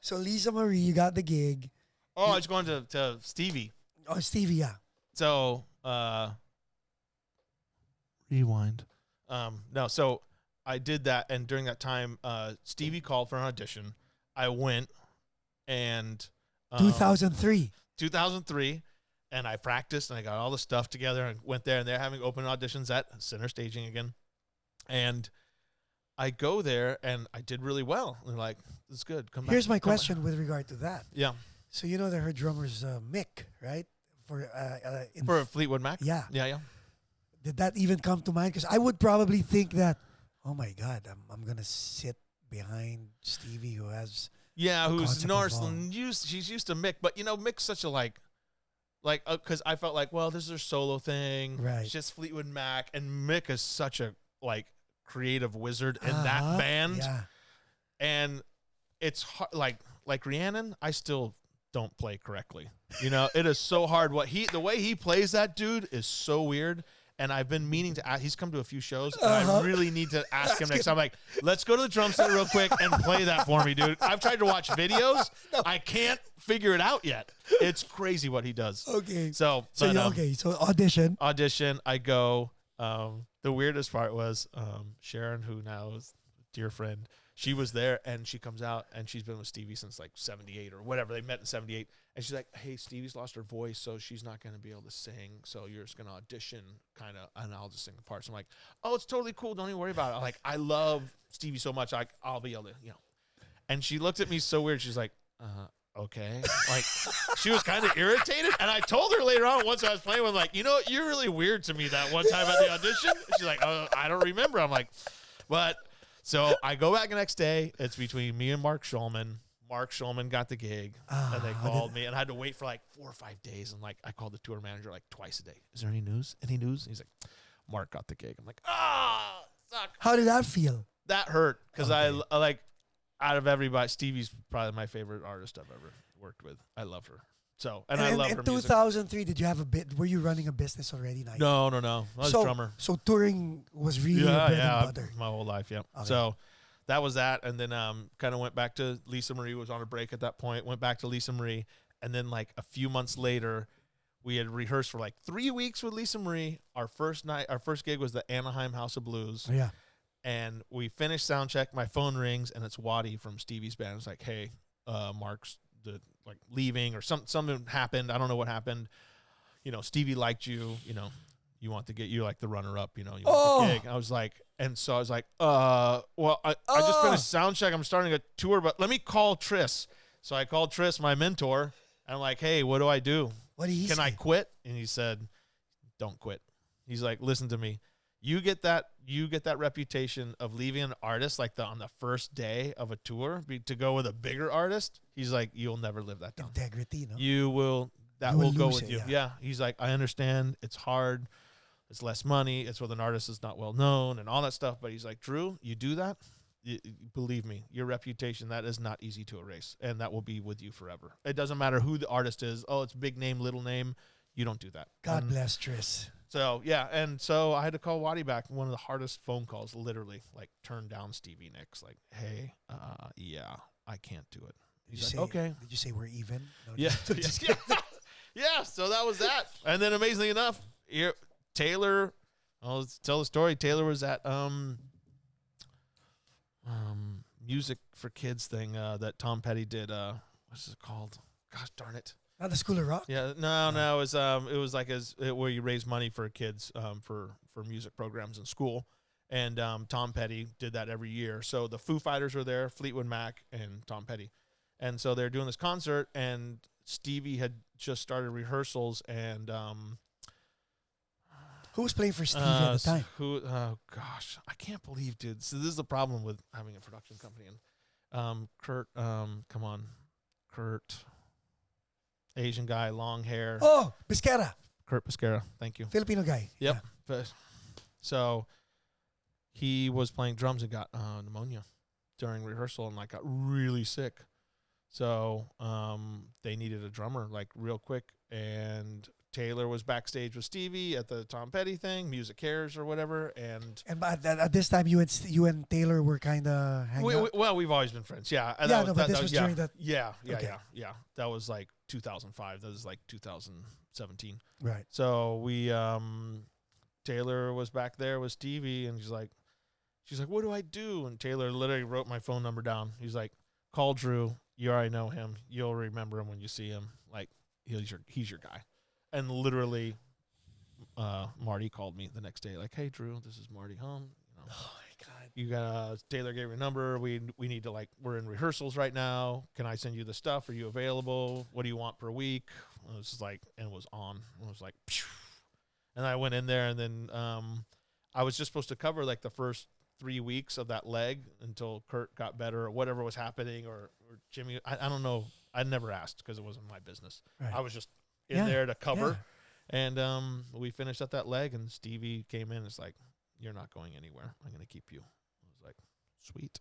So Lisa Marie, you got the gig. Oh, I was going to Stevie. Oh, Stevie, yeah. So, rewind. No, so I did that, and during that time, Stevie called for an audition. I went, and 2003. 2003, and I practiced, and I got all the stuff together, and went there, and they're having open auditions at Center Staging again, and I go there, and I did really well. And they're like, "This is good. Come back." Here's my question with regard to that. Yeah. So you know that her drummer's Mick, right? For Fleetwood Mac. Yeah. Yeah. Did that even come to mind? Because I would probably think that, oh my God, I'm gonna sit behind Stevie, who has who's she's used to Mick, but Mick's such a because I felt like, well, this is her solo thing, right? It's just Fleetwood Mac, and Mick is such a creative wizard in that band, and it's hard, like Rhiannon, I still don't play correctly. It is so hard. The way he plays that dude is so weird. And I've been meaning to ask. He's come to a few shows, and I really need to ask him next time. I'm like, let's go to the drum set real quick and play that for me, dude. I've tried to watch videos. I can't figure it out yet. It's crazy what he does. Okay. So So audition. Audition. I go. The weirdest part was Sharon, who now is a dear friend. She was there, and she comes out, and she's been with Stevie since 78 or whatever. They met in 78. And she's like, hey, Stevie's lost her voice, so she's not going to be able to sing. So you're just going to audition and I'll just sing the parts. I'm like, oh, it's totally cool. Don't even worry about it. I love Stevie so much. I'll be able to, And she looked at me so weird. She's like, okay. She was kind of irritated. And I told her later on, once I was playing with, you're really weird to me that one time at the audition. And she's like, oh, I don't remember. I'm like, but... So I go back the next day. It's between me and Mark Schulman. Mark Schulman got the gig, and they called me, and I had to wait for 4 or 5 days. And I called the tour manager twice a day. Is there any news? Any news? And he's like, Mark got the gig. I'm like, suck. How did that feel? That hurt because I out of everybody, Stevie's probably my favorite artist I've ever worked with. I love her. So, and I love her music. In 2003, did you have were you running a business already? No. I was a drummer. So touring was really your bread and butter. My whole life, yeah. Okay. So that was that. And then kind of went back to Lisa Marie, was on a break at that point, went back to Lisa Marie. And then a few months later, we had rehearsed for 3 weeks with Lisa Marie. Our first gig was the Anaheim House of Blues. Oh, yeah. And we finished sound check. My phone rings, and it's Waddy from Stevie's band. It's like, hey, Mark's leaving, or something happened. I don't know what happened. Stevie liked you. You want to get you the runner up. You want the gig. I was like, well, I just finished sound check. I'm starting a tour, but let me call Tris. So I called Tris, my mentor, and I'm like, hey, what do I do? What did he say? Can I quit? And he said, don't quit. He's like, listen to me. You get that reputation of leaving an artist on the first day of a tour to go with a bigger artist. He's like, you'll never live that down. Integrity, no? You will. That will go with you. Yeah. He's like, I understand. It's hard. It's less money. It's with an artist that's not well known and all that stuff. But he's like, Drew, you do that. Believe me, your reputation, that is not easy to erase, and that will be with you forever. It doesn't matter who the artist is. Oh, it's big name, little name. You don't do that. God bless Tris. So, yeah, and so I had to call Waddy back. One of the hardest phone calls, literally, turn down Stevie Nicks. Hey, yeah, I can't do it. He's like, okay. Did you say we're even? No, yeah. Yeah, so that was that. And then, amazingly enough, Taylor, I'll tell the story. Taylor was at Music for Kids thing that Tom Petty did. What's it called? Gosh darn it. Not the School of Rock? Yeah, no. It was where you raise money for kids for music programs in school, and Tom Petty did that every year. So the Foo Fighters were there, Fleetwood Mac, and Tom Petty, and so they're doing this concert, and Stevie had just started rehearsals, and who was playing for Stevie at the time? Oh gosh, I can't believe, dude. So this is the problem with having a production company, and Kurt, come on, Kurt. Asian guy, long hair. Oh, Pesquera. Kurt Pesquera. Thank you. Filipino guy. Yep. Yeah. So he was playing drums and got pneumonia during rehearsal and got really sick. So they needed a drummer real quick. And Taylor was backstage with Stevie at the Tom Petty thing, Music Cares or whatever, and at this time, you and Taylor were kind of hanging out. well, we've always been friends. Yeah, and Yeah, that no, but this was during that. Yeah, Okay. That was like 2005. That was like 2017. Right. So we Taylor was back there with Stevie, and she's like, what do I do? And Taylor literally wrote my phone number down. He's like, call Drew. You already know him. You'll remember him when you see him. Like, he's your guy. And literally, Marty called me the next day, like, hey, Drew, this is Marty home. You know, Oh my God. you got Taylor gave your number. We need to, like, we're in rehearsals right now. Can I send you the stuff? Are you available? What do you want per week? It was like, and it was on. It was like, phew. And I went in there, and then I was just supposed to cover like the first 3 weeks of that leg until Kurt got better or whatever was happening, or Jimmy. I don't know. I never asked because it wasn't my business. Right. I was just in there to cover. Yeah. And we finished up that leg, and Stevie came in and was like, you're not going anywhere. I'm going to keep you. I was like, sweet.